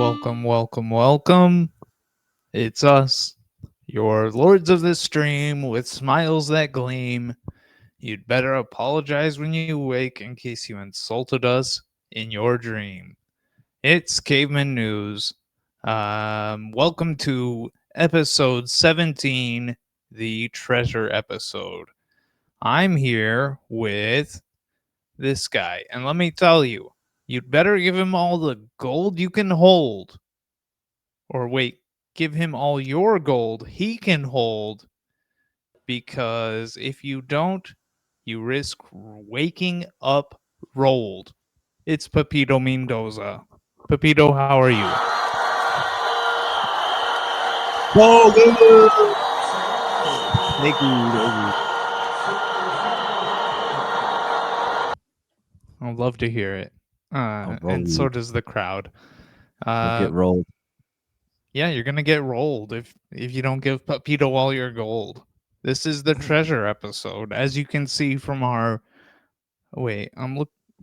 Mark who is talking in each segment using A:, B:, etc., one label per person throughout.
A: welcome. It's us, your lords of the stream with smiles that gleam. You'd better apologize when you wake in case you insulted us in your dream. It's Caveman News. Welcome to episode 17, the treasure episode. I'm here with this guy, and let me tell you, you'd better give him all the gold you can hold. Or wait, give him all your gold he can hold, because if you don't, you risk waking up rolled. It's Pepito Mendoza. Pepito, how are you?
B: Oh, thank you.
A: I'd love to hear it.
B: I'll roll
A: And so
B: you.
A: does the crowd.
B: You'll get
A: Uh,
B: rolled.
A: yeah, you're gonna get rolled if you don't give Pepito all your gold. This is the treasure episode, as you can see from our. Wait,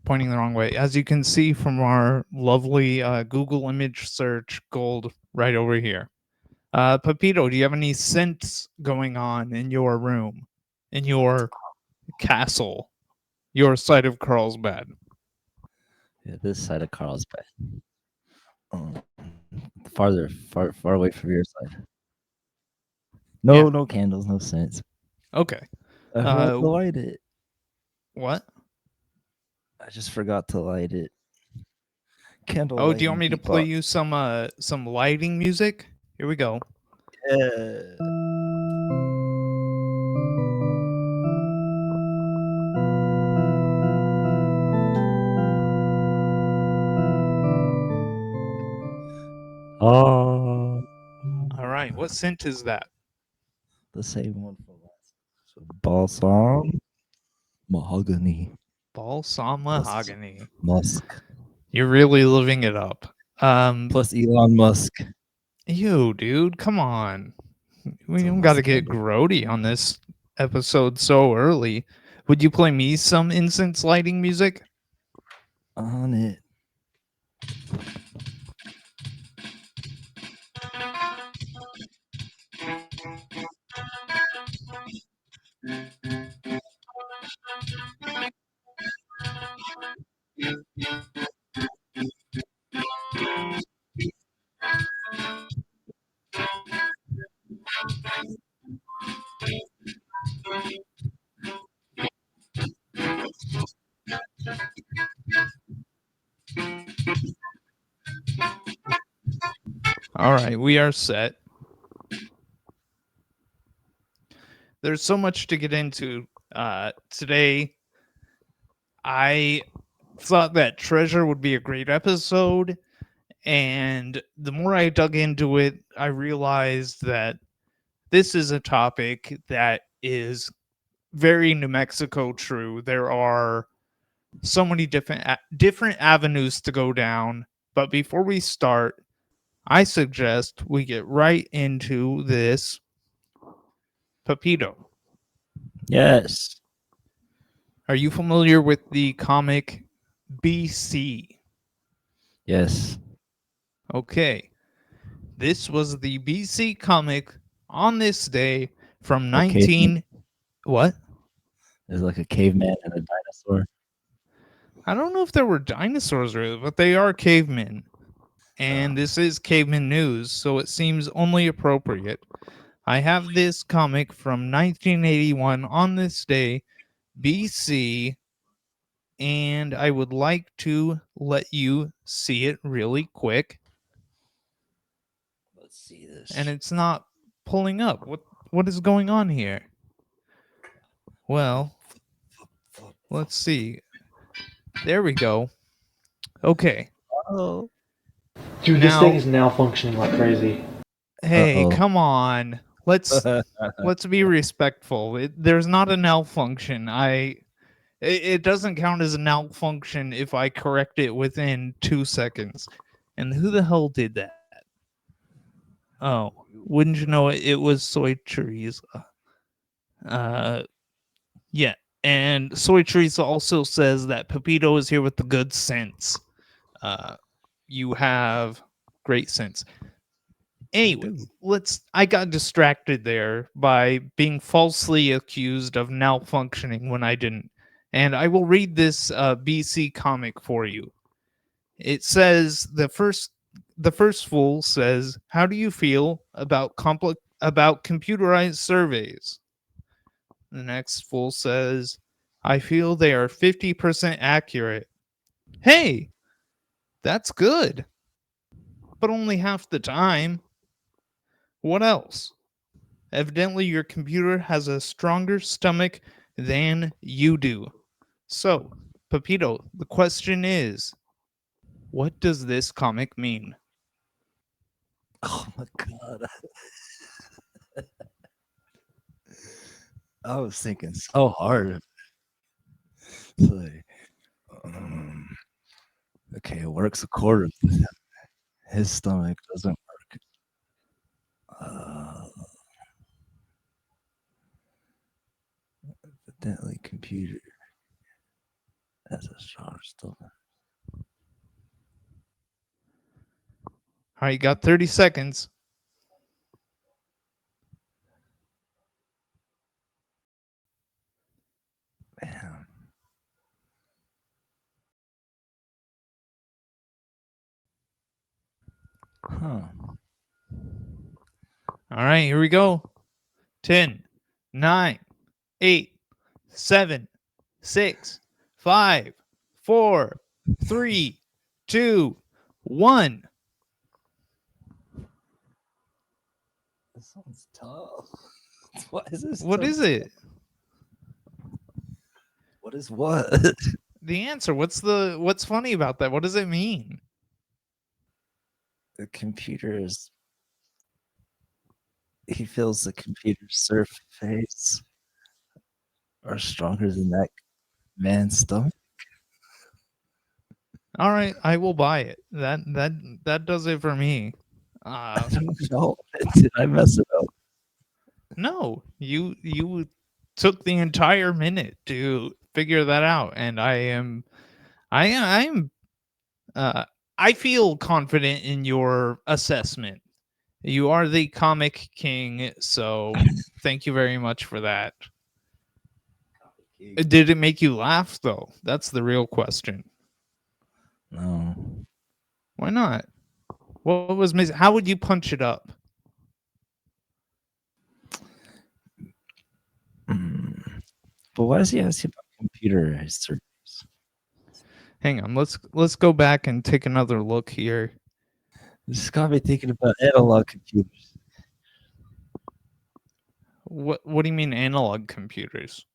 A: pointing the wrong way. As you can see from our lovely Google image search gold right over here. Pepito, do you have any scents going on in your room, in your castle, your side of Carlsbad?
B: Yeah, this side of Carlsbad. Far away from your side.
A: Yeah.
B: No candles, no scents.
A: Okay.
B: I forgot to light it.
A: What?
B: I just forgot to light it. Candle
A: Oh, do you want
B: lighting
A: me to play
B: people.
A: you some lighting music? Here we go.
B: Yeah. Oh,
A: All right. What scent is that?
B: the same one for last. So balsam, mahogany,
A: Balsam
B: plus
A: mahogany.
B: musk,
A: You're really living it up.
B: plus Elon Musk.
A: Ew, dude, come on. We
B: It's a
A: don't got to
B: musk
A: get
B: candle
A: grody on this episode so early. Would you play me some incense lighting music?
B: on it.
A: All right, we are set. There's so much to get into today. I thought that treasure would be a great episode, and the more I dug into it, I realized that this is a topic that is very New Mexico true. There are so many different avenues to go down, but before we start, I suggest we get right into this. Pepito,
B: Yes.
A: are you familiar with the comic BC?
B: Yes.
A: Okay, this was the BC comic on this day from
B: A caveman.
A: 19 what?
B: There's like a caveman and a dinosaur.
A: I don't know if there were dinosaurs really, but they are cavemen. And this is caveman news, so it seems only appropriate. I have this comic from 1981 on this day, BC, and I would like to let you see it really quick.
B: Let's see this.
A: And it's not pulling up. What is going on here? Well, let's see. There we go. Okay.
B: Oh.
C: Dude, this thing is now functioning like crazy.
A: Hey,
B: Uh-oh.
A: come on. Let's be respectful. There's not a malfunction. It doesn't count as a malfunction if I correct it within 2 seconds. And who the hell did that? Oh, wouldn't you know it? It was Soy Teresa. Yeah. And Soy Teresa also says that Pepito is here with the good sense. You have great sense.
B: I
A: Anyway,
B: do.
A: I got distracted there by being falsely accused of malfunctioning when I didn't. And I will read this BC comic for you. It says the first fool says, "How do you feel about about computerized surveys?" The next fool says, "I feel they are 50% accurate." Hey, that's good, but only half the time. What else? Evidently, your computer has a stronger stomach than you do. So, Pepito, the question is, what does this comic mean?
B: Oh my god. I was thinking so hard. It's like, um, okay, it works a quarter of the time. His stomach doesn't work. Evidently, computer has a strong stomach.
A: All right, you got 30 seconds.
B: Man. Huh.
A: All right, here we go. 10, 9, 8, 7, 6, 5, 4, 3, 2, 1.
B: This one's tough. Why is this
A: What
B: so
A: is it?
B: What is what?
A: The answer. What's funny about that? What does it mean?
B: The computer is. He feels the computer's surface are stronger than that man's stomach.
A: All right, I will buy it. That does it for me.
B: I don't know. Did I mess it up?
A: No, you took the entire minute to figure that out, and I'm uh I feel confident in your assessment. You are the comic king, so thank you very much for that. Did it make you laugh though? That's the real question.
B: No.
A: Why not? What was missing? How would you punch it up?
B: Mm. But why does he ask you about computerized surveys?
A: Hang on, let's go back and take another look here.
B: This got me thinking about analog computers.
A: What do you mean analog computers?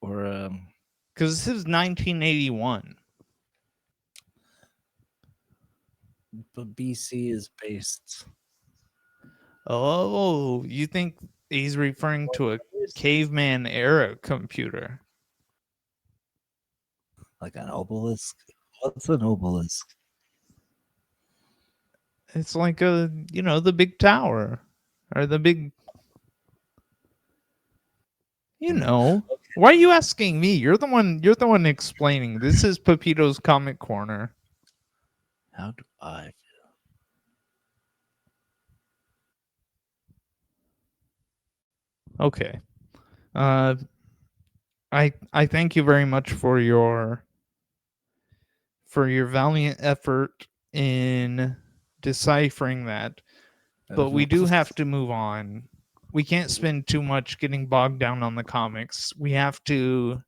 B: Or
A: Because this is 1981.
B: but BC is based
A: Oh, you think he's referring to a caveman era computer?
B: like an obelisk. What's an obelisk?
A: It's like the big tower or the big, you
B: Hmm.
A: know. Why are you asking me? You're the one explaining. This is Pepito's Comic Corner.
B: How do I?
A: Okay. Uh I thank you very much for your valiant effort in deciphering that. But we do have to move on. We can't spend too much getting bogged down on the comics. We have to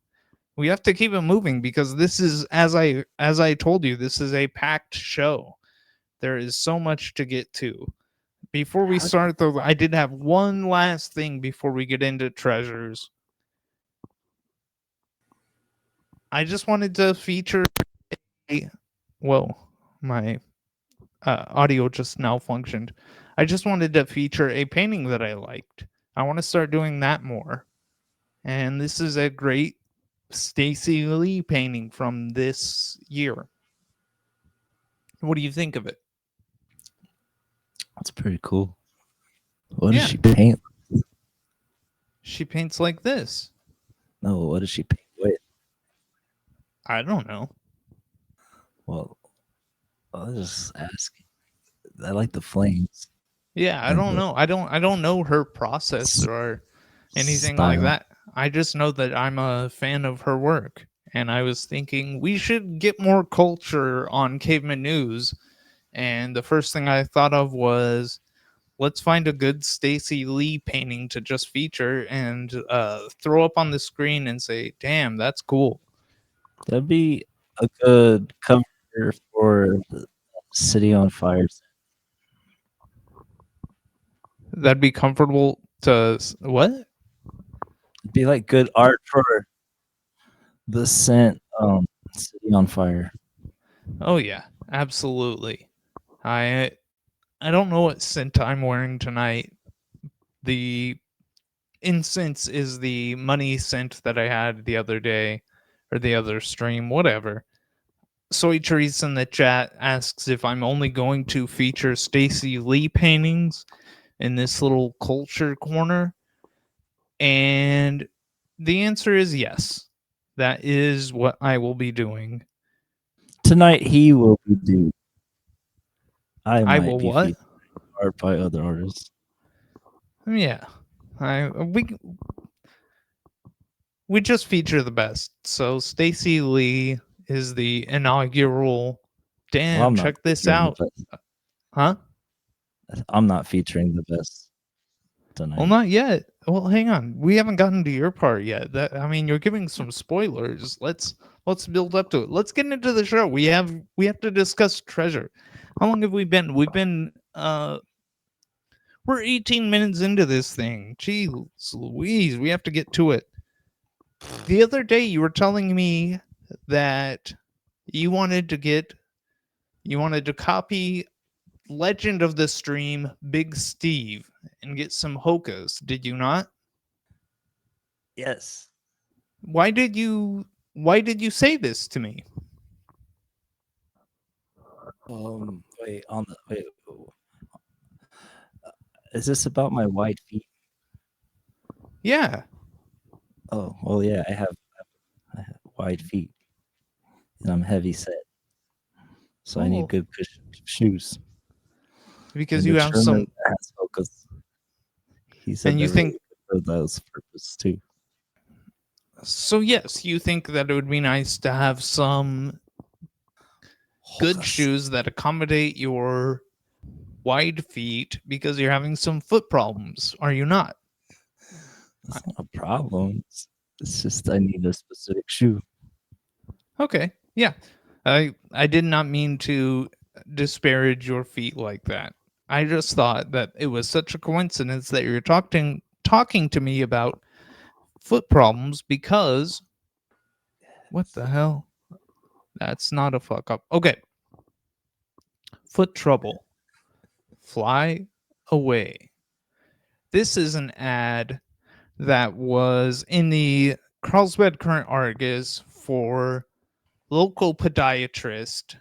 A: keep it moving because this is, as I told you, this is a packed show. There is so much to get to. Before we
B: How do
A: start though, I did have one last thing before we get into treasures. I just wanted to feature whoa, my audio just malfunctioned. I just wanted to feature a painting that I liked. I want to start doing that more. And this is a great Stacy Lee painting from this year. What do you think of it?
B: That's pretty cool. What does
A: Yeah,
B: she paint?
A: she paints like this.
B: No, what does she paint with?
A: I don't know.
B: Well, I was just asking. I like the flames
A: Yeah, I
B: and
A: don't
B: the
A: know. I don't know her process
B: s-
A: or anything like
B: style.
A: that. I just know that I'm a fan of her work. And I was thinking we should get more culture on Caveman News. And the first thing I thought of was let's find a good Stacy Lee painting to just feature and throw up on the screen and say, damn, that's cool.
B: That'd be a good cover for the City on Fire.
A: That'd be comfortable to what?
B: It'd be like good art for the scent City on Fire.
A: Oh yeah, absolutely. I I don't know what scent I'm wearing tonight. The incense is the money scent that I had the other day or the other stream, whatever. Soy Trees in the chat asks if I'm only going to feature Stacy Lee paintings in this little culture corner. And the answer is yes. That is what I will be doing.
B: Tonight he will be due. I
A: I
B: might
A: will
B: be
A: what?
B: featured art by other artists.
A: Yeah. We just feature the best. So Stacy Lee is the inaugural.
B: Well,
A: Damn,
B: I'm not
A: check this
B: featuring the
A: out.
B: best.
A: Huh?
B: I'm not featuring the best
A: Well,
B: tonight.
A: not yet. Well, hang on. We haven't gotten to your part yet. That I mean, you're giving some spoilers. Let's build up to it. Let's get into the show. We have to discuss treasure. How long have we been? We're 18 minutes into this thing. Jeez Louise, we have to get to it. The other day you were telling me that you wanted to get you wanted to copy Legend of the Stream Big Steve and get some Hokas, did you not?
B: Yes.
A: Why did you say this to me?
B: Wait, is this about my wide feet?
A: Yeah.
B: Oh, well, yeah, I have wide feet and I'm heavy set, so I need
A: Oh,
B: good shoes.
A: because
B: And
A: you
B: the
A: have
B: German
A: some
B: that has focus, he said
A: and you
B: they're really
A: think
B: good for those purposes too.
A: so yes, you think that it would be nice to have some good
B: Focus.
A: shoes that accommodate your wide feet because you're having some foot problems, are you not?
B: That's not a problem. It's just I need a specific shoe.
A: Okay. Yeah. I did not mean to disparage your feet like that. I just thought that it was such a coincidence that you're talking to me about foot problems because what the hell? That's not a fuck up. Okay. Foot trouble. Fly away. This is an ad that was in the Carlsbad Current Argus for local podiatrist.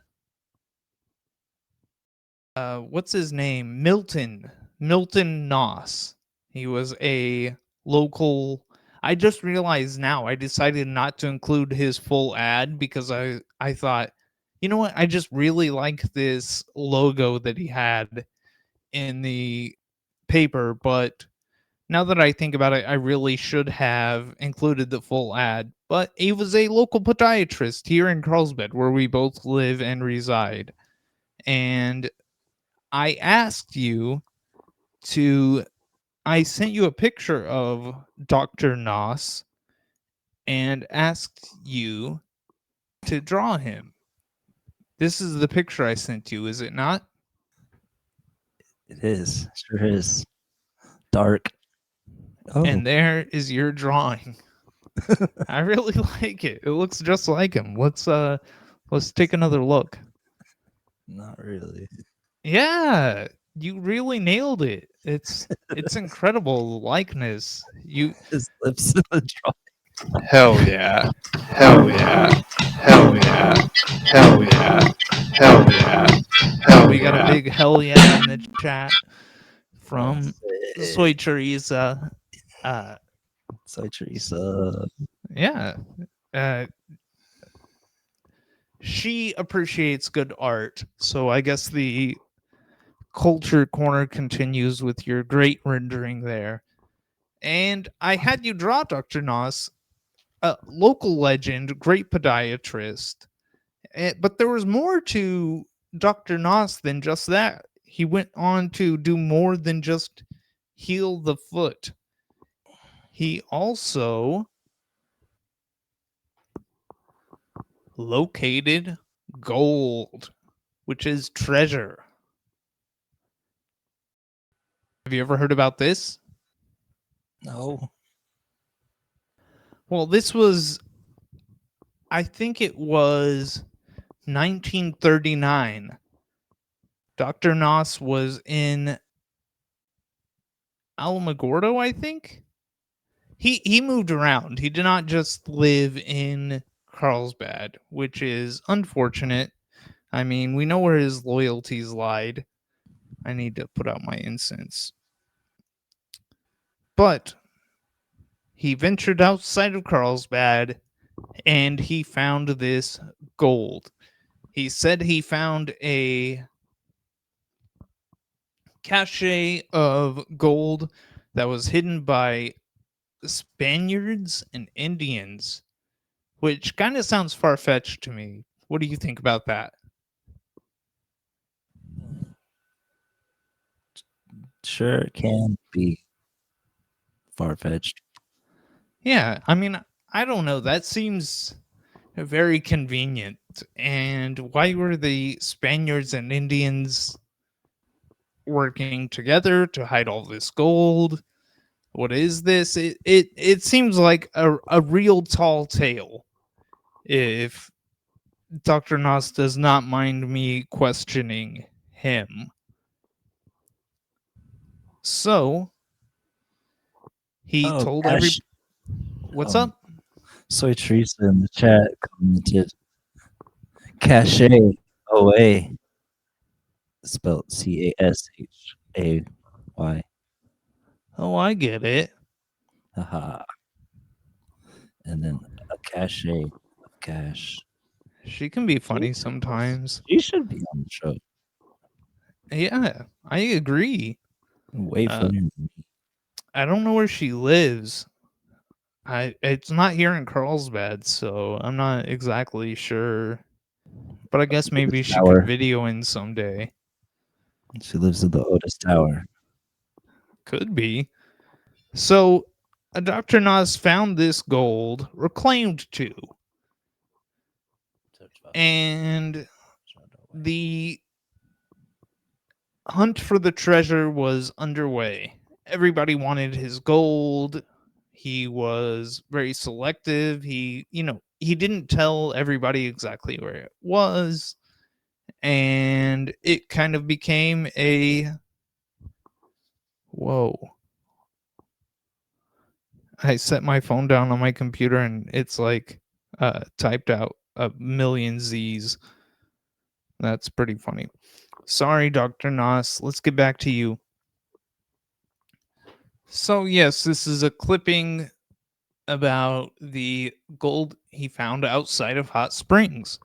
A: What's his name? Milton Noss. He was a local. I just realized now I decided not to include his full ad because I thought, you know what? I just really like this logo that he had in the paper, but now that I think about it, I really should have included the full ad. But he was a local podiatrist here in Carlsbad, where we both live and reside. And I asked you to, I sent you a picture of Dr. Noss and asked you to draw him. This is the picture I sent you, is it not?
B: It is. Sure is. Dark. Oh,
A: And there is your drawing. I really like it. It looks just like him. Let's take another look.
B: not really.
A: Yeah, you really nailed it. It's incredible likeness. You
B: His lips in the drawing.
A: hell yeah. Hell yeah. Hell yeah. Hell yeah. Hell yeah. Hell we got a big hell yeah in the chat from Soy Choriza. Uh
B: So Teresa.
A: yeah. Uh she appreciates good art. So I guess the culture corner continues with your great rendering there. And I had you draw Dr. Noss, a local legend, great podiatrist. But there was more to Dr. Noss than just that. He went on to do more than just heal the foot. He also located gold, which is treasure. Have you ever heard about this?
B: No.
A: Well, this was, I think it was 1939. Dr. Noss was in Alamogordo, I think. He moved around. He did not just live in Carlsbad, which is unfortunate. I mean, we know where his loyalties lied. I need to put out my incense. But he ventured outside of Carlsbad and he found this gold. He said he found a cache of gold that was hidden by Spaniards and Indians, which kind of sounds far fetched to me. What do you think about that?
B: Sure, it can be far fetched.
A: Yeah, I mean, I don't know. That seems very convenient. And why were the Spaniards and Indians working together to hide all this gold? What is this? It seems like a real tall tale. If Dr. Noss does not mind me questioning him. So he
B: Oh,
A: told every
B: Cash.
A: what's
B: Um,
A: up?
B: Soy Teresa in the chat commented, "Cache away," spelled Cashay.
A: Oh, I get it.
B: Haha. And then a cache of cash.
A: She can be
B: She
A: funny sometimes.
B: she should be on the show.
A: Yeah, I agree.
B: Way
A: Uh,
B: funnier than me.
A: I don't know where she lives. It's not here in Carlsbad, so I'm not exactly sure. But I guess maybe
B: Otis
A: she could
B: Tower.
A: video in someday.
B: She lives in the Otis Tower.
A: Could be. So, Dr. Nas found this gold, or claimed to, and the hunt for the treasure was underway. Everybody wanted his gold. He was very selective. He didn't tell everybody exactly where it was. And it kind of became a whoa. I set my phone down on my computer and it's like typed out a million Z's. That's pretty funny. Sorry, Dr. Noss. Let's get back to you. So, yes, this is a clipping about the gold he found outside of Hot Springs.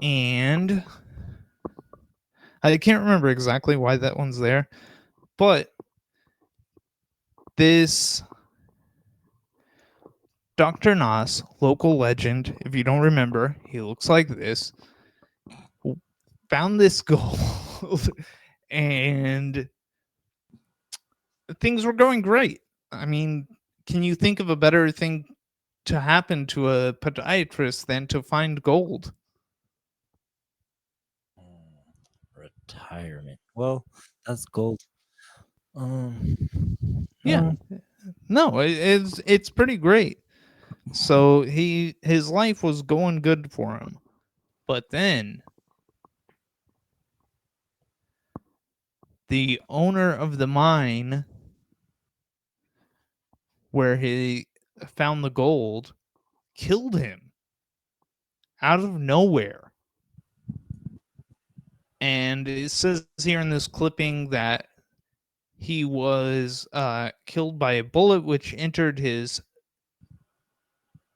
A: And I can't remember exactly why that one's there, but this Dr. Noss, local legend, if you don't remember, he looks like this, found this gold and things were going great. I mean, can you think of a better thing to happen to a podiatrist than to find gold?
B: Retirement. Well, that's gold. Um,
A: Yeah.
B: no.
A: No, it's pretty great. So his life was going good for him. But then the owner of the mine where he found the gold killed him out of nowhere. And it says here in this clipping that he was killed by a bullet which entered his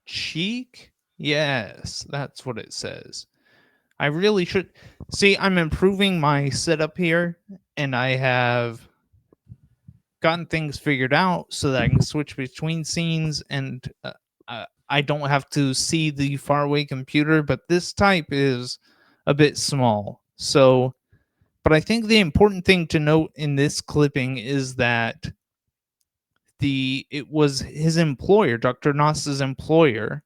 A: cheek. Yes, that's what it says. I really should see. I'm improving my setup here, and I have gotten things figured out so that I can switch between scenes, and I don't have to see the faraway computer. But this type is a bit small, so. But I think the important thing to note in this clipping is that it was his employer, Dr. Noss's employer,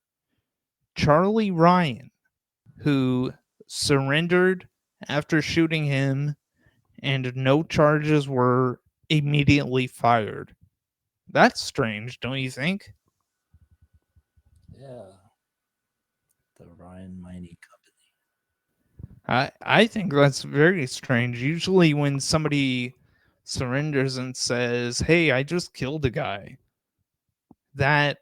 A: Charlie Ryan, who surrendered after shooting him, and no charges were immediately fired. That's strange, don't you think?
B: Yeah. The Ryan Mining Company.
A: I think that's very strange. Usually, when somebody surrenders and says, "Hey, I just killed a guy," that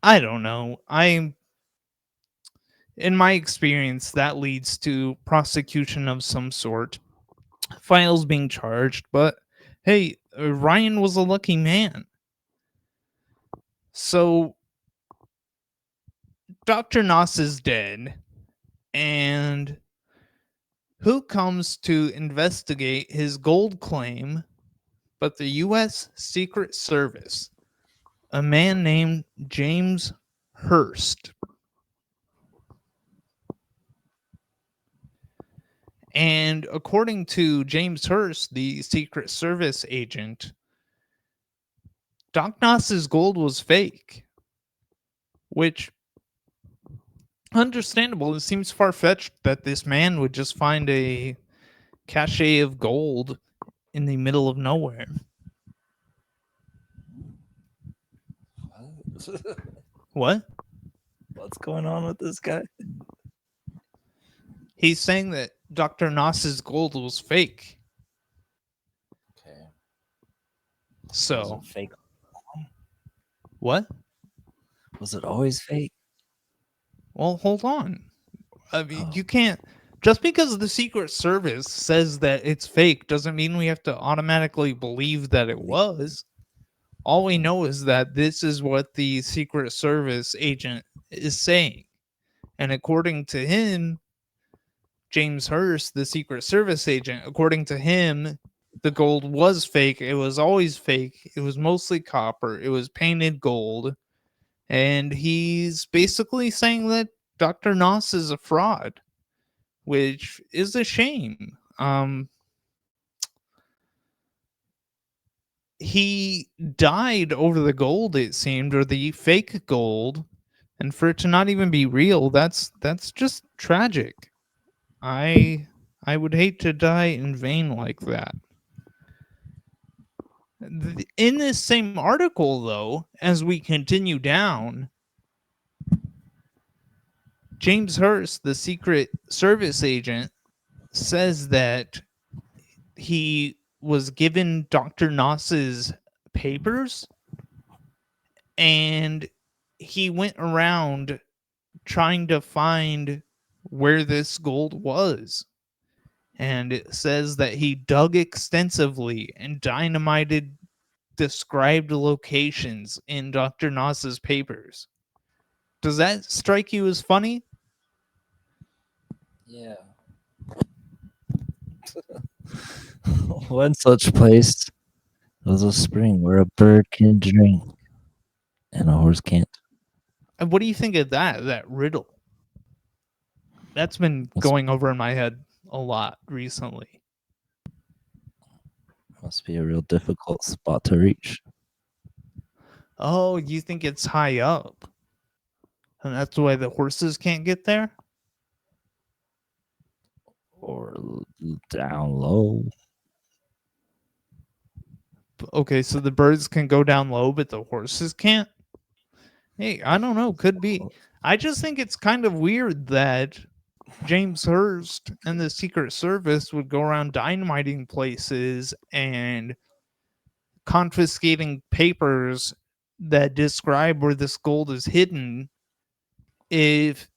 A: I don't know. In my experience, that leads to prosecution of some sort, files being charged. But hey, Ryan was a lucky man. So Dr. Noss is dead, and who comes to investigate his gold claim but the U.S. Secret Service, a man named James Hurst. And according to James Hurst, the Secret Service agent, Doc Noss's gold was fake, which understandable. It seems far fetched that this man would just find a cache of gold in the middle of nowhere.
B: What?
A: What?
B: What's going on with this guy?
A: He's saying that Dr. Noss's gold was fake.
B: Okay. Was
A: So,
B: it fake?
A: what?
B: Was it always fake?
A: Well, hold on. I mean,
B: Oh,
A: you can't. Just because the Secret Service says that it's fake doesn't mean we have to automatically believe that it was. All we know is that this is what the Secret Service agent is saying. And according to him, James Hurst, the Secret Service agent, according to him, the gold was fake. It was always fake. It was mostly copper. It was painted gold. And he's basically saying that Dr. Noss is a fraud, which is a shame. He died over the gold, it seemed, or the fake gold, and for it to not even be real, that's just tragic. I would hate to die in vain like that. In this same article, though, as we continue down, James Hurst, the Secret Service agent, says that he was given Dr. Noss's papers, and he went around trying to find where this gold was. And it says that he dug extensively and dynamited described locations in Dr. Noss's papers. Does that strike you as funny?
B: yeah. One such place was a spring where a bird can drink and a horse can't.
A: And what do you think of that riddle? That's been
B: Must,
A: going over in my head a lot recently.
B: must be a real difficult spot to reach.
A: Oh, you think it's high up? And that's why the horses can't get there?
B: Or down low.
A: Okay, so the birds can go down low, but the horses can't? Hey, I don't know. Could be. I just think it's kind of weird that James Hurst and the Secret Service would go around dynamiting places and confiscating papers that describe where this gold is hidden if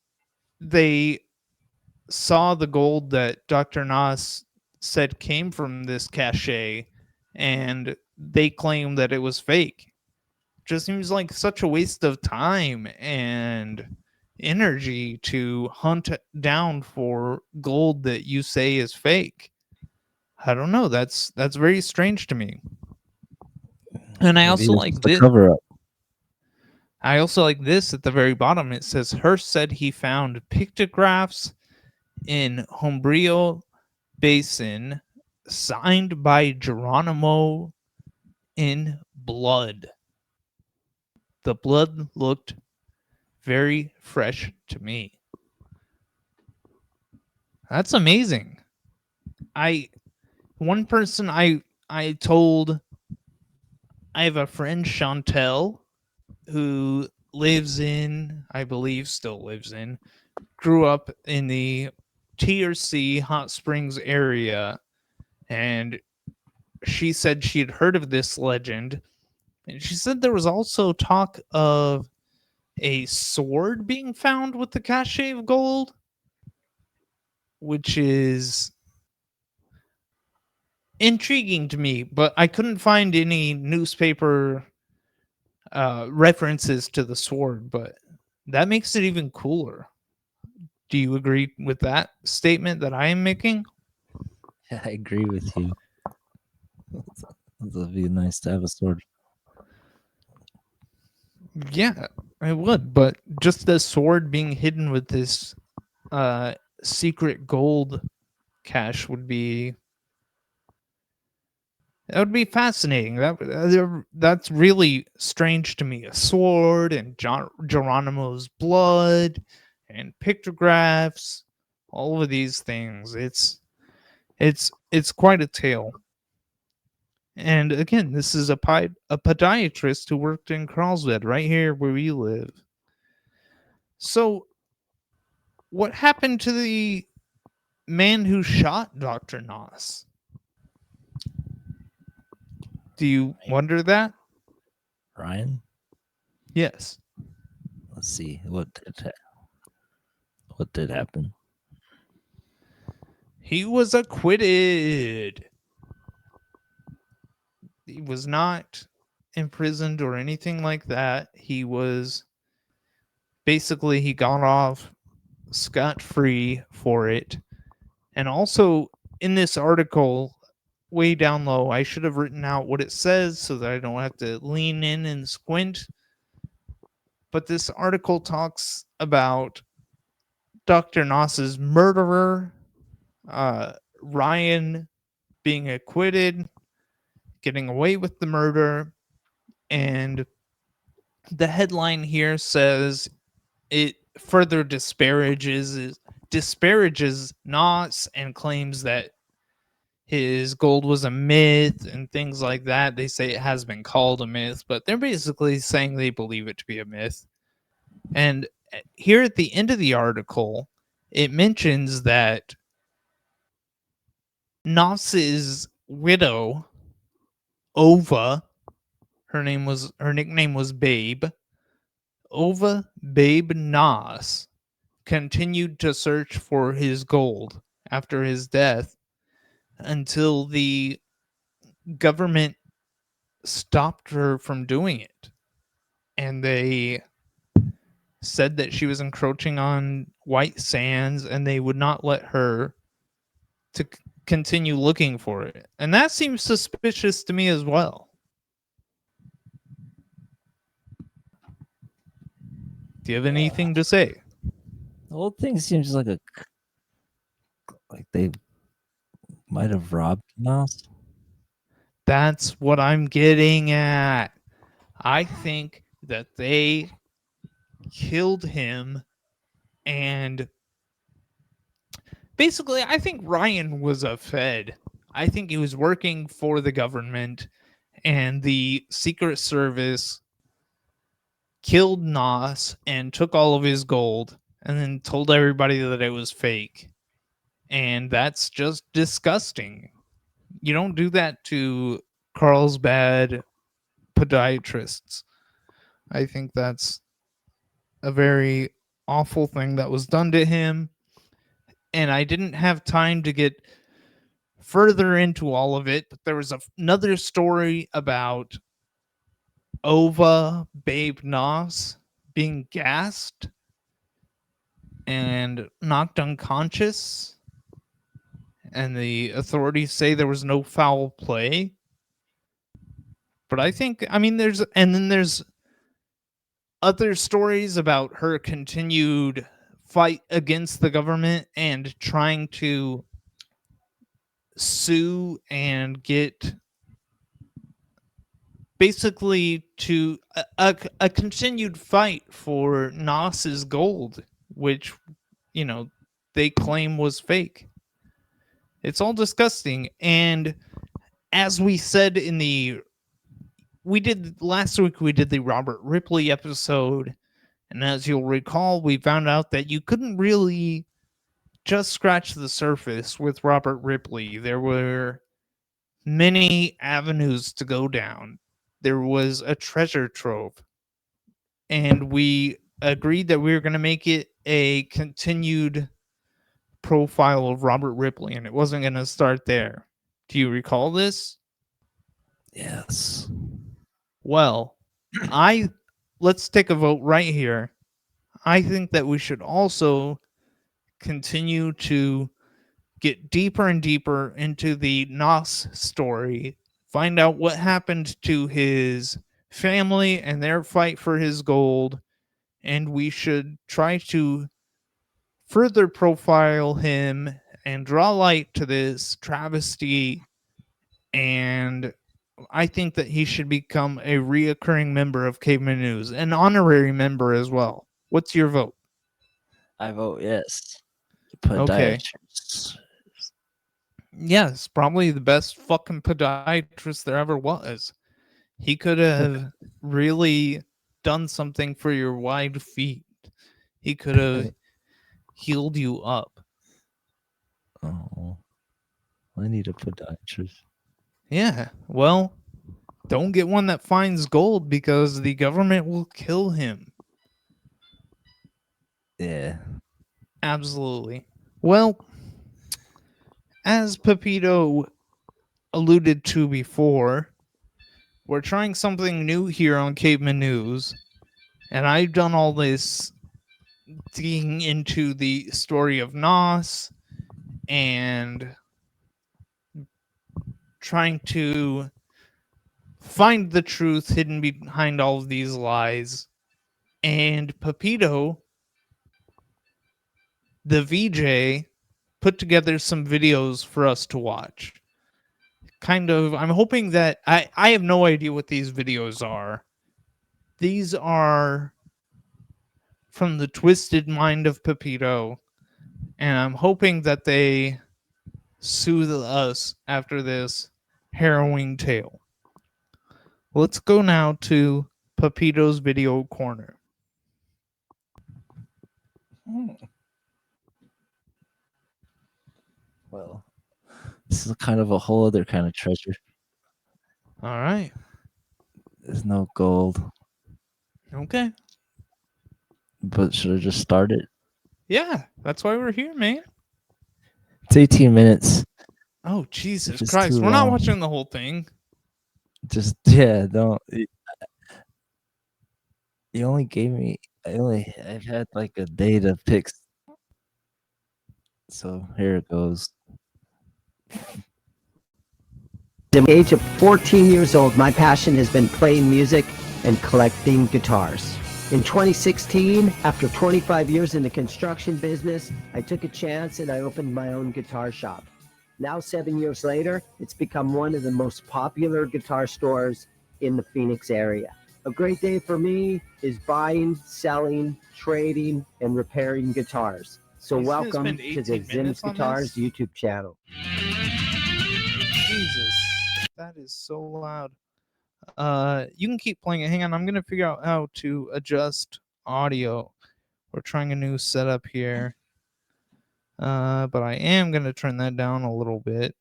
A: they saw the gold that Dr. Noss said came from this cache and they claim that it was fake. Just seems like such a waste of time and energy to hunt down for gold that you say is fake. I don't know. That's very strange to me. And
B: Maybe this is the cover up.
A: I also like this at the very bottom. It says Hearst said he found pictographs in Hombrio Basin signed by Geronimo in blood. The blood looked very fresh to me. That's amazing. I one person I told I have a friend Chantel who lives in, I believe still lives in, grew up in the TRC Hot Springs area, and she said she had heard of this legend. And she said there was also talk of a sword being found with the cachet of gold, which is intriguing to me, but I couldn't find any newspaper references to the sword, but that makes it even cooler. Do you agree with that statement that I am making?
B: Yeah, I agree with you. It'd be nice to have a sword.
A: Yeah, I would, but just the sword being hidden with this uh secret gold cache would be that would be fascinating. That's really strange to me. A sword and Geronimo's blood and pictographs, all of these things. It's quite a tale. And again, this is a podiatrist who worked in Carlsbad, right here where we live. So, what happened to the man who shot Dr. Noss? Do you wonder that?
B: Ryan,
A: Yes.
B: let's see what did happen.
A: He was acquitted. He was not imprisoned or anything like that. He was basically he got off scot free for it. And also in this article, way down low, I should have written out what it says so that I don't have to lean in and squint. But this article talks about Dr. Noss's murderer, uh, Ryan being acquitted, getting away with the murder, and the headline here says it further disparages Noss and claims that his gold was a myth and things like that. They say it has been called a myth, but they're basically saying they believe it to be a myth. And here at the end of the article, it mentions that Noss's widow, Ova, her nickname was Babe. Ova Babe Noss continued to search for his gold after his death until the government stopped her from doing it. And they said that she was encroaching on white sands and they would not let her to continue looking for it. And that seems suspicious to me as well. Do you have anything to say?
B: The whole thing seems like they might have robbed Nas.
A: That's what I'm getting at. I think that they killed him, and basically I think Ryan was a fed. I think he was working for the government, and the Secret Service killed Nos and took all of his gold and then told everybody that it was fake. And that's just disgusting. You don't do that to Carlsbad podiatrists. I think that's a very awful thing that was done to him. And I didn't have time to get further into all of it, but there was another story about Ova Babe Nos being gassed and knocked unconscious, and the authorities say there was no foul play. But I mean, there's other stories about her continued fight against the government and trying to sue and get basically to a continued fight for Nas's gold, which, you know, they claim was fake. It's all disgusting. And as we said in the we did last week, we did the Robert Ripley episode, and as you'll recall, we found out that you couldn't really just scratch the surface with Robert Ripley. There were many avenues to go down. There was a treasure trove, and we agreed that we were going to make it a continued profile of Robert Ripley, and it wasn't going to start there. Do you recall this?
B: Yes.
A: Well, I let's take a vote right here. I think that we should also continue to get deeper and deeper into the Nos story, find out what happened to his family and their fight for his gold, and we should try to further profile him and draw light to this travesty. And I think that he should become a reoccurring member of Caveman News, an honorary member as well. What's your vote?
B: I vote yes.
A: Okay.
B: Podiatrist.
A: Yes, probably the best fucking podiatrist there ever was. He could have really done something for your wide feet. He could have healed you up.
B: Oh, I need a podiatrist.
A: Yeah, well, don't get one that finds gold because the government will kill him.
B: Yeah.
A: Absolutely. Well, as Pepito alluded to before, we're trying something new here on Caveman News, and I've done all this digging into the story of Nos and trying to find the truth hidden behind all of these lies. And Pepito, the VJ, put together some videos for us to watch. I'm hoping that I have no idea what these videos are. These are from the twisted mind of Pepito, and I'm hoping that they soothe us after this harrowing tale. Let's go now to Pepito's video corner.
B: Well, this is kind of a whole other kind of treasure.
A: All right.
B: There's no gold.
A: Okay.
B: But should I just start it?
A: Yeah, that's why we're here, man.
B: It's 18 minutes.
A: Oh, Jesus
B: Just
A: Christ.
B: too
A: We're not
B: long.
A: watching the whole thing.
B: Just, yeah, don't. You only gave me, I've had like a day to pick. So here it goes.
D: At the age of 14 years old, my passion has been playing music and collecting guitars. In 2016, after 25 years in the construction business, I took a chance and I opened my own guitar shop. Now, 7 years later, it's become one of the most popular guitar stores in the Phoenix area. A great day for me is buying, selling, trading, and repairing guitars. So
A: He's gonna
D: welcome
A: spend
D: to the
A: 18
D: Zim's
A: minutes on
D: Guitars
A: this?
D: YouTube channel.
A: Jesus. That is so loud. You can keep playing it. Hang on, I'm gonna figure out how to adjust audio. We're trying a new setup here. But I am gonna turn that down a little bit.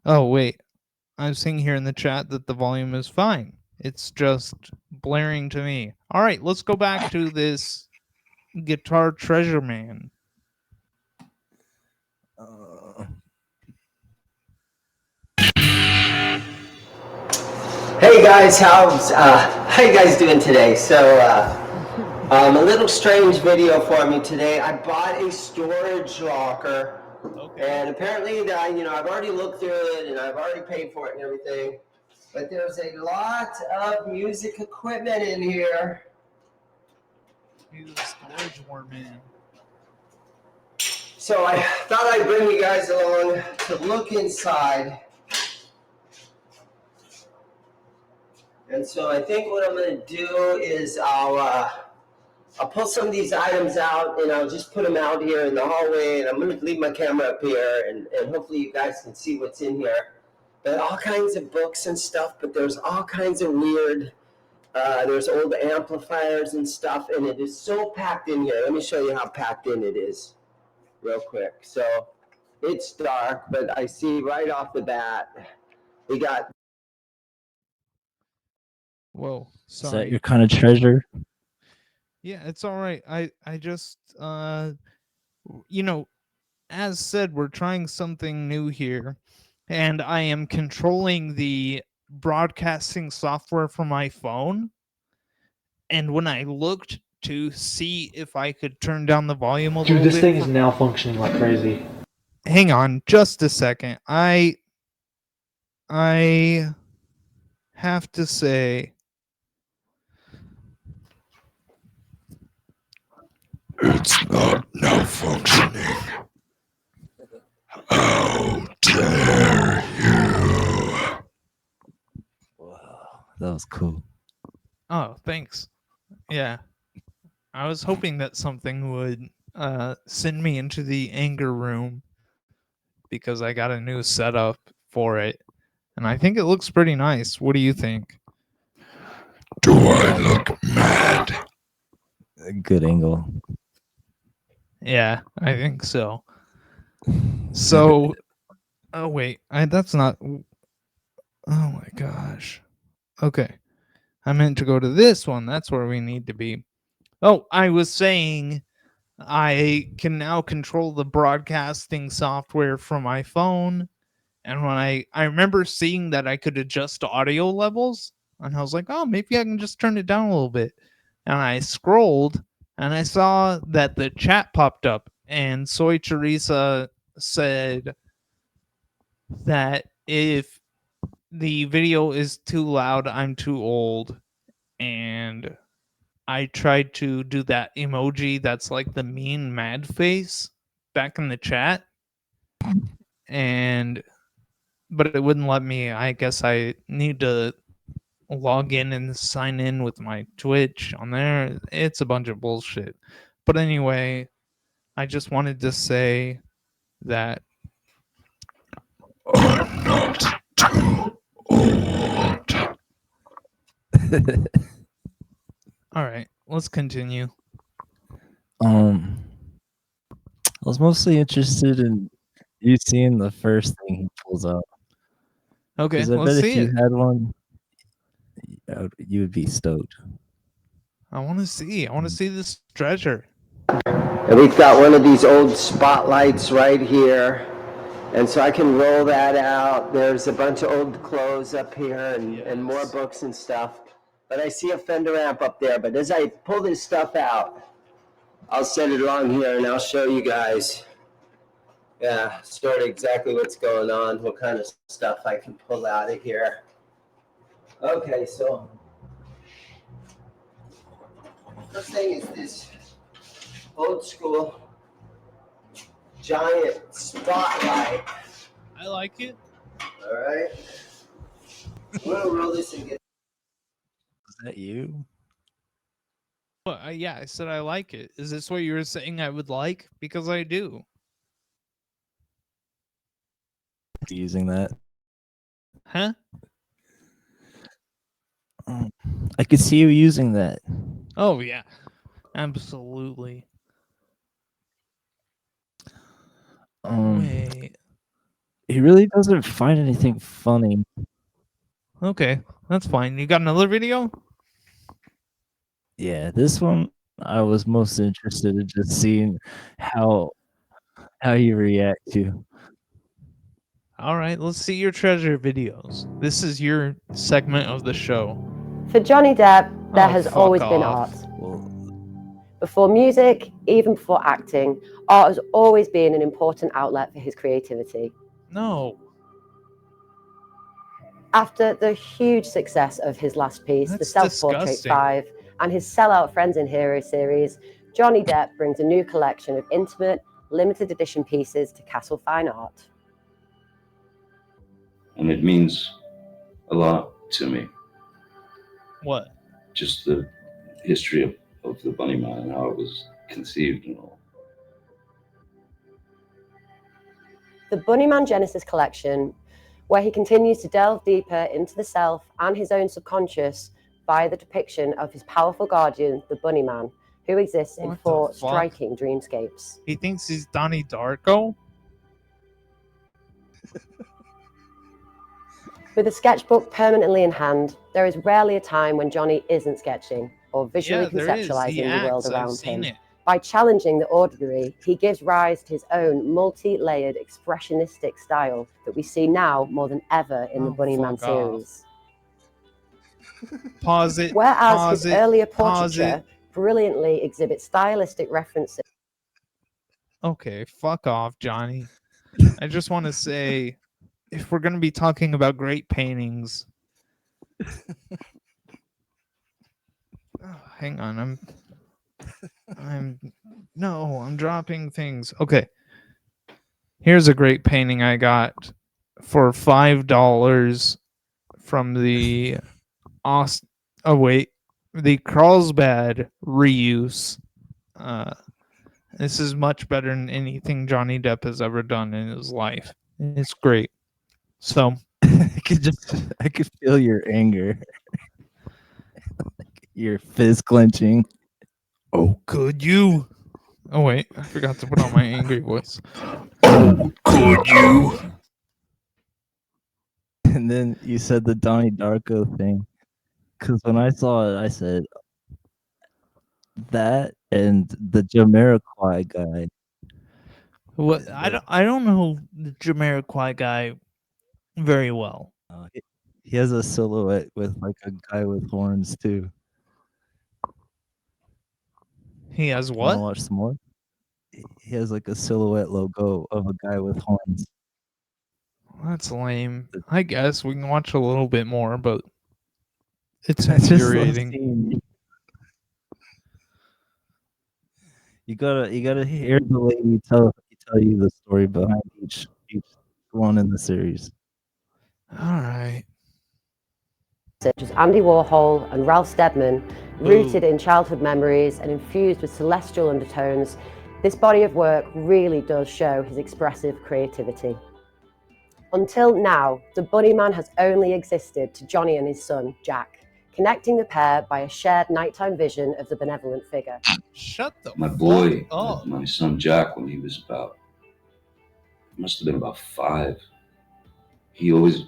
A: Oh wait. I'm seeing here in the chat that the volume is fine. It's just blaring to me. Alright, let's go back to this guitar treasure man.
D: Hey guys, how you guys doing today? So A little strange video for me today. I bought a storage locker, and apparently, I've already looked through it and I've already paid for it and everything. But there's a lot of music equipment in here.
A: He's a storage war man.
D: So I thought I'd bring you guys along to look inside. And so I think what I'm going to do is I'll pull some of these items out and I'll just put them out here in the hallway, and I'm going to leave my camera up here, and hopefully you guys can see what's in here. But all kinds of books and stuff, but there's all kinds of weird, there's old amplifiers and stuff, and it is so packed in here. Let me show you how packed in it is real quick. So it's dark, but I see right off the bat, we got...
A: Whoa,
B: Is
A: sorry.
B: that your kind of treasure?
A: Yeah, it's all right. I just as said, we're trying something new here, and I am controlling the broadcasting software from my phone. And when I looked to see if I could turn down the volume a
C: Dude,
A: little
C: this
A: bit,
C: thing is now functioning like crazy.
A: hang on just a second. I have to say,
E: it's not now functioning. How dare you?
B: Wow, that was cool.
A: oh, thanks. Yeah. I was hoping that something would send me into the anger room because I got a new setup for it. And I think it looks pretty nice. What do you think?
E: Do I look mad?
B: A good angle.
A: Yeah, I think so. So, oh wait, that's not. Oh my gosh. Okay, I meant to go to this one. That's where we need to be. Oh, I was saying I can now control the broadcasting software from my phone. And when I remember seeing that I could adjust audio levels, and I was like, oh, maybe I can just turn it down a little bit. And I scrolled and I saw that the chat popped up, and Soy Teresa said that if the video is too loud, I'm too old. And I tried to do that emoji that's like the mean mad face back in the chat, but it wouldn't let me. I guess I need to log in and sign in with my Twitch on there. It's a bunch of bullshit. But anyway, I just wanted to say that
E: I'm not too old.
A: all right, let's continue.
B: I was mostly interested in you seeing the first thing he pulls out.
A: Okay,
B: Because I
A: let's
B: bet
A: see
B: if you
A: it.
B: had one, you would be stoked.
A: I want to see. I want to see this treasure.
D: And we've got one of these old spotlights right here. And so I can roll that out. There's a bunch of old clothes up here and more books and stuff. But I see a Fender amp up there. But as I pull this stuff out, I'll set it along here and I'll show you guys, sort of exactly what's going on, what kind of stuff I can pull out of here. Okay, so first thing is this old school giant spotlight.
A: I like it.
D: All right. I'm gonna roll this and get.
B: Is that you?
A: Well, yeah, I said I like it. Is this what you were saying I would like? Because I do.
B: Using that?
A: Huh?
B: I could see you using that.
A: Oh, yeah. Absolutely. Wait.
B: He really doesn't find anything funny.
A: Okay, that's fine. You got another video?
B: Yeah, this one I was most interested in just seeing how you react to.
A: All right, let's see your treasure videos. This is your segment of the show.
F: For Johnny Depp, there
A: Oh,
F: has
A: fuck
F: always been
A: off.
F: art.
B: Well,
F: Before music, even before acting, art has always been an important outlet for his creativity.
A: No.
F: After the huge success of his last piece, The
A: That's
F: Self-Portrait
A: disgusting.
F: 5, and his sellout Friends in Hero series, Johnny Depp brings a new collection of intimate, limited edition pieces to Castle Fine Art.
G: And it means a lot to me.
A: What?
G: Just the history of the Bunny Man and how it was conceived and all.
F: The Bunnyman Genesis collection, where he continues to delve deeper into the self and his own subconscious via the depiction of his powerful guardian, the Bunnyman, who exists in
A: What the
F: 4
A: fuck?
F: striking dreamscapes.
A: He thinks he's Donnie Darko?
F: With a sketchbook permanently in hand, there is rarely a time when Johnny isn't sketching or visually
A: Yeah, there is. He
F: conceptualizing the world
A: acts. I've
F: around
A: seen
F: him.
A: it.
F: By challenging the ordinary, he gives rise to his own multi-layered expressionistic style that we see now more than ever in the
A: Oh,
F: Bunnyman
A: fuck off.
F: series.
A: Pause it.
F: Whereas
A: Pause
F: his
A: it.
F: earlier
A: Pause
F: portraiture
A: it.
F: brilliantly exhibits stylistic references.
A: Okay, fuck off, Johnny. I just want to say, if we're going to be talking about great paintings, hang on, I'm dropping things. Okay, here's a great painting I got for $5 from the the Carlsbad reuse. This is much better than anything Johnny Depp has ever done in his life. It's great. So
B: I could feel your anger, your fist clenching.
A: oh, could you? Oh wait, I forgot to put on my angry voice.
E: Oh, could you?
B: And then you said the Donnie Darko thing. Because when I saw it, I said that and the Jamiroquai guy.
A: What I don't know the Jamiroquai guy very well.
B: He has a silhouette with like a guy with horns too.
A: He has
B: Want to
A: what?
B: watch some more? He has like a silhouette logo of a guy with horns.
A: That's lame. I guess we can watch a little bit more, but it's
B: I just love
A: infuriating.
B: seeing you gotta hear the way you tell you the story behind each one in the series.
A: All right.
F: Such as Andy Warhol and Ralph Steadman, rooted in childhood memories and infused with celestial undertones, this body of work really does show his expressive creativity. Until now, the Bunnyman has only existed to Johnny and his son, Jack, connecting the pair by a shared nighttime vision of the benevolent figure.
A: Shut the
G: My
A: fuck
G: boy,
A: up.
G: my son Jack, when he was must have been about 5, he always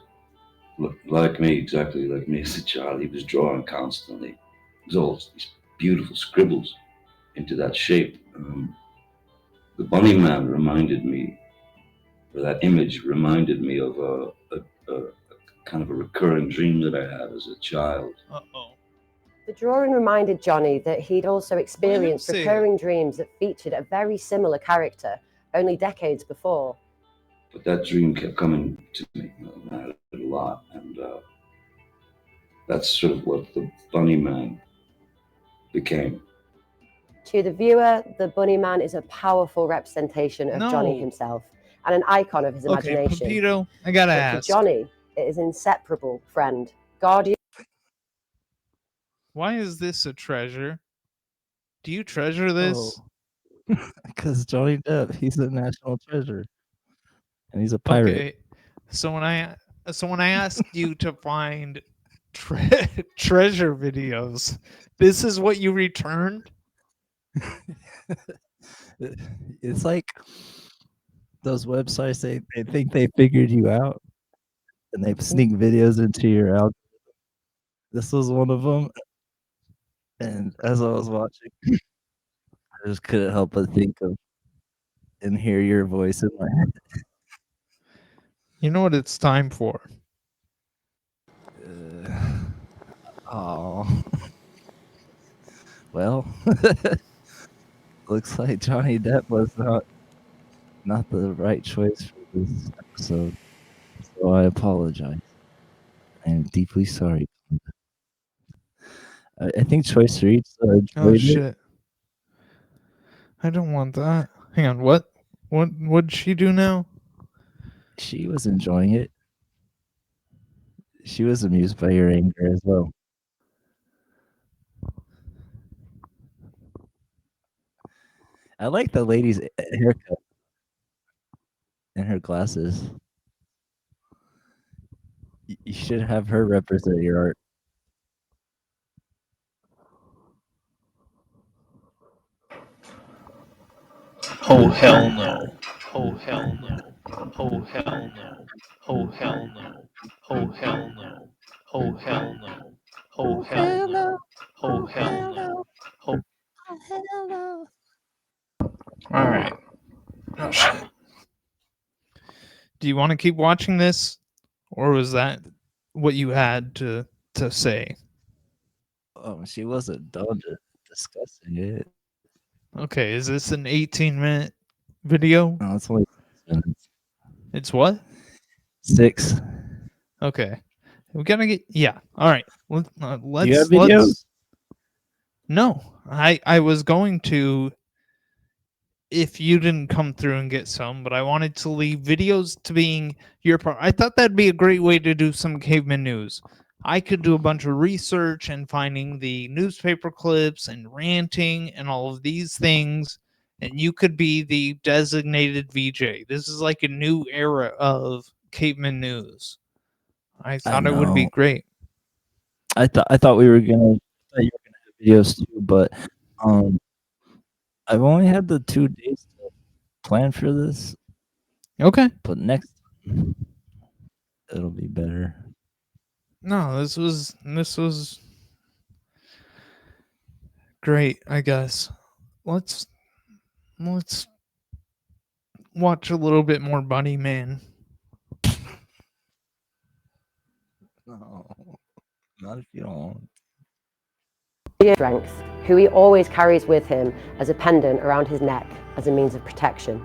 G: looked like me, exactly like me as a child. He was drawing constantly. It was all these beautiful scribbles into that shape. The Bunny Man reminded me, or that image reminded me of a kind of a recurring dream that I had as a child.
A: Uh-oh.
F: The drawing reminded Johnny that he'd also experienced
A: see it.
F: recurring dreams that featured a very similar character only decades before.
G: But that dream kept coming to me, and I had it a lot, and that's sort of what the Bunny Man became.
F: To the viewer, the Bunnyman is a powerful representation of Johnny
A: No.
F: himself and an icon of his
A: Okay,
F: imagination.
A: Pepito, I gotta
F: But for
A: ask.
F: Johnny, it is inseparable friend, guardian.
A: Why is this a treasure? Do you treasure this?
B: Because Johnny Depp, he's a national treasure, and he's a pirate.
A: Okay. So when I asked you to find treasure videos, this is what you returned?
B: It's like those websites. They think they figured you out, and they sneak videos into your algorithm. This was one of them, and as I was watching, I just couldn't help but think of and hear your voice in my head.
A: You know what it's time for?
B: Oh, well, Looks like Johnny Depp was not the right choice for this episode. So I apologize. I am deeply sorry. I think Choice Reads
A: Oh
B: enjoyed it.
A: shit! I don't want that. Hang on. What? What'd she do now?
B: She was enjoying it. She was amused by your anger as well. I like the lady's haircut and her glasses. You should have her represent your art.
E: Oh hell no. Oh hell no. Oh hell no. Oh hell no. Oh hell no. Oh hell no. Oh hell no. Oh hell no. Oh
B: Hell no.
A: All right. Oh shit. Do you want to keep watching this, or was that what you had to say?
B: Oh, she wasn't done discussing it.
A: Okay. Is this an 18-minute video?
B: No, it's only 6 minutes.
A: It's what?
B: 6.
A: Okay. We gotta get. Yeah. All right.
B: Do you have
A: Let's.
B: videos?
A: No. I was going to if you didn't come through and get some, but I wanted to leave videos to being your part. I thought that'd be a great way to do some caveman news. I could do a bunch of research and finding the newspaper clips and ranting and all of these things, and you could be the designated VJ. This is like a new era of caveman news. I
B: I
A: thought it would be
B: know.
A: great.
B: I thought we were gonna thought you were gonna have videos too, but um I've only had the 2 days to plan for this,
A: Okay.
B: but next time it'll be better.
A: No, this was great, I guess. Let's let's watch a little bit more Bunny Man.
B: No, not if you don't.
F: Strength, who he always carries with him as a pendant around his neck as a means of protection.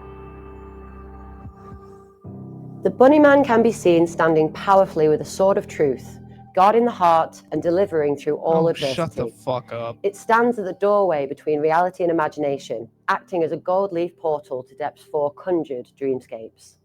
F: The Bunny Man can be seen standing powerfully with a sword of truth, guarding the heart and delivering through all adversity.
A: Shut the fuck up.
F: It stands at the doorway between reality and imagination, acting as a gold leaf portal to Depp's 4 conjured dreamscapes.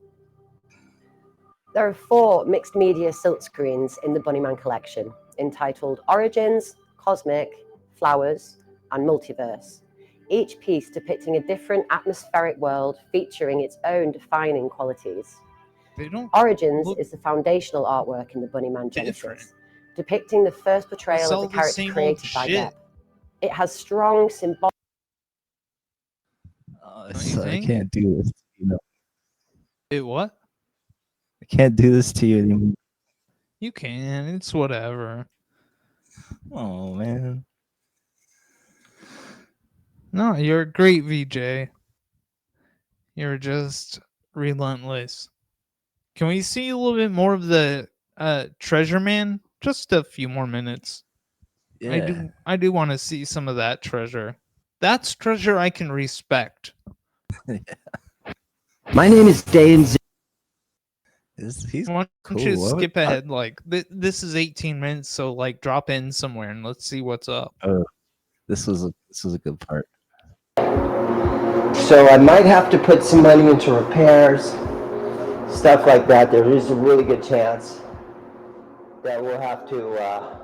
F: There are 4 mixed media silkscreens in the Bunnyman collection, entitled Origins, Cosmic, Flowers, and Multiverse, each piece depicting a different atmospheric world featuring its own defining qualities.
A: They don't
F: Origins
A: look
F: is the foundational artwork in the Bunnyman
A: different.
F: Genesis, depicting the first
A: It's
F: portrayal
A: all
F: of the
A: the
F: character
A: same old
F: created by
A: shit.
F: Depp. It has strong symbolic.
A: Don't you
B: I
A: think?
B: can't do this.
A: It what?
B: I can't do this to you anymore.
A: You can. It's whatever.
B: Oh man.
A: No, you're a great VJ. You're just relentless. Can we see a little bit more of the treasure man? Just a few more minutes.
B: Yeah.
A: I do want to see some of that treasure. That's treasure I can respect.
D: My name is Dane.
B: He's
A: Why don't you
B: cool.
A: skip ahead? Like this is 18 minutes, so like drop in somewhere and let's see what's up.
B: Oh, this was a good part.
D: So I might have to put some money into repairs, stuff like that. There is a really good chance that we'll have to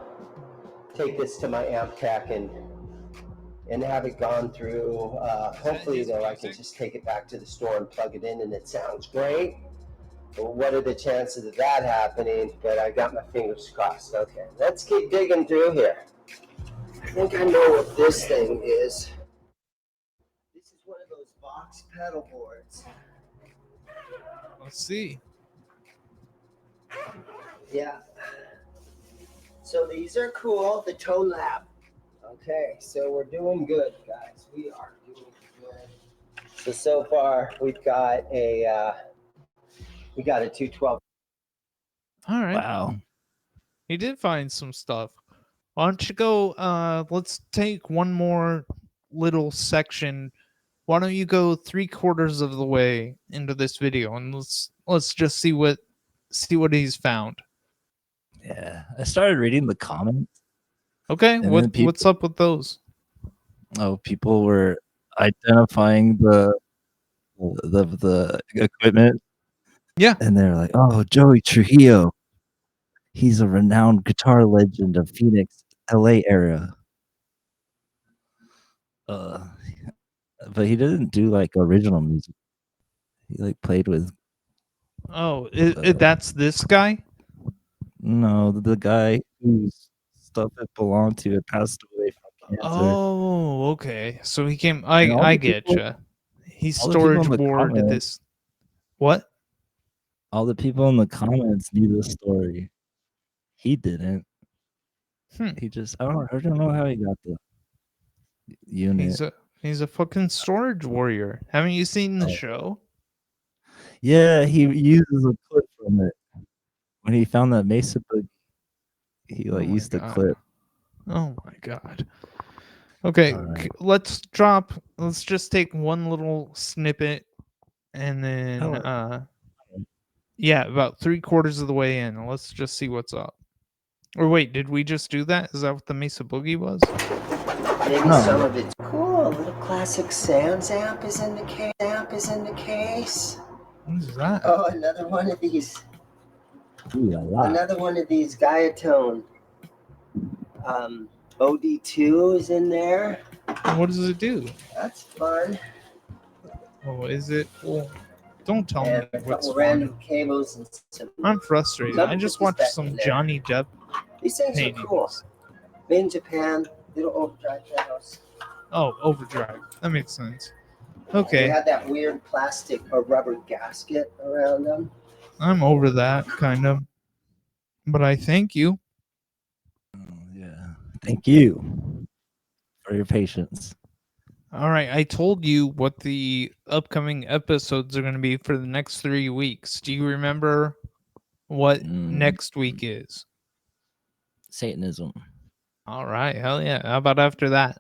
D: take this to my amp tech and have it gone through. Hopefully, though, I can just take it back to the store and plug it in, and it sounds great. But what are the chances of that happening? But I got my fingers crossed. Okay, let's keep digging through here. I think I know what this thing is. This is one of those box pedal boards.
A: Let's see.
D: Yeah. So these are cool, the Toe Lab. Okay, so we're doing good, guys. We are doing good. So far we've got a 212.
A: All right.
B: Wow.
A: He did find some stuff. Why don't you go let's take one more little section why don't you go 3/4 of the way into this video and let's just see what he's found.
B: Yeah, I started reading the comments,
A: Okay,
B: and then
A: what's up with those?
B: people were identifying the equipment,
A: Yeah.
B: and they're like, "Oh, Joey Trujillo, he's a renowned guitar legend of Phoenix, LA area." Uh, but he didn't do like original music. He like played with
A: Oh,
B: uh,
A: that's this guy?
B: no, the guy whose stuff it belonged to had passed away from cancer.
A: Oh, okay. So he came.
B: And
A: I getcha. He
B: all the people
A: storage
B: in the
A: ward
B: comments,
A: this. What?
B: all the people in the comments knew the story. He didn't.
A: Hmm.
B: He just I don't know how he got the unit.
A: He's a fucking storage warrior. Haven't you seen the
B: Oh.
A: show?
B: Yeah, he uses a clip from it. When he found that Mesa book, he
A: Oh
B: like
A: my
B: used the
A: God.
B: clip.
A: Oh my god. Okay,
B: Alright.
A: let's just take one little snippet and then
B: Oh.
A: yeah, about 3/4 of the way in. Let's just see what's up. Or wait, did we just do that? Is that what the Mesa Boogie was?
D: Maybe
B: No.
D: some of it's cool. A little classic Sans amp is in the case.
A: What is that?
D: Oh, another one of these.
B: Ooh la la.
D: Another one of these Gaiatone. OD2 is in there.
A: And what does it do?
D: That's fun.
A: Oh, is it? Well, don't tell
D: And
A: me
D: a
A: what's
D: couple
A: fun.
D: random cables and some.
A: I'm frustrated. I just watched some Johnny Depp
D: These things are cool.
A: paintings.
D: Made in Japan. Little overdrive pedals.
A: Oh, overdrive. That makes sense.
D: They
A: Okay,
D: had that weird plastic or rubber gasket around them.
A: I'm over that kind of. But I thank you.
B: Oh, yeah. Thank you for your patience.
A: All right, I told you what the upcoming episodes are going to be for the next 3 weeks. Do you remember what next week is?
B: Satanism.
A: All right, hell yeah. How about after that?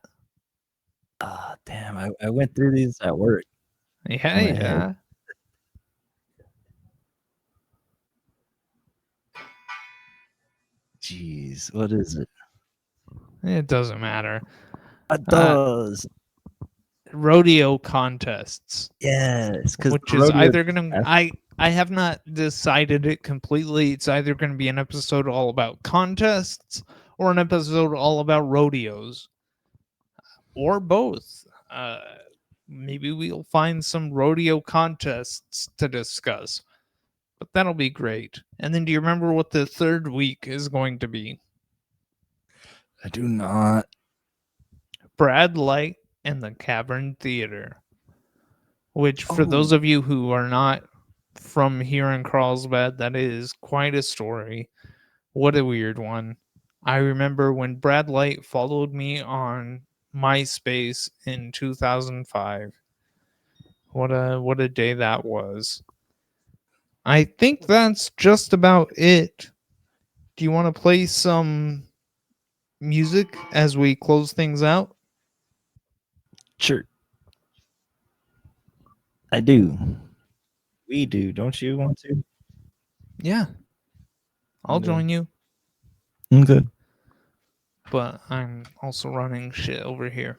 B: Ah, damn. I went through these at work.
A: Yeah,
B: in my head.
A: yeah.
B: Jeez, what is it?
A: It doesn't matter.
B: It does.
A: Rodeo contests.
B: Yes, because
A: Which is either going to I have not decided it completely. It's either going to be an episode all about contests or an episode all about rodeos or both. Maybe we'll find some rodeo contests to discuss, but that'll be great. And then do you remember what the third week is going to be?
B: I do not.
A: Brad Light and the Cavern Theater. Which, for those
B: Oh.
A: of you who are not from here in Carlsbad, that is quite a story. What a weird one. I remember when Brad Light followed me on MySpace in 2005. What a day that was. I think that's just about it. Do you want to play some music as we close things out?
B: Sure. I do. We do. Don't you want to?
A: Yeah. I'll
B: Okay.
A: join you.
B: Okay.
A: But I'm also running shit over here.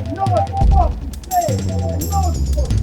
H: I know what the fuck you said. I know what the fuck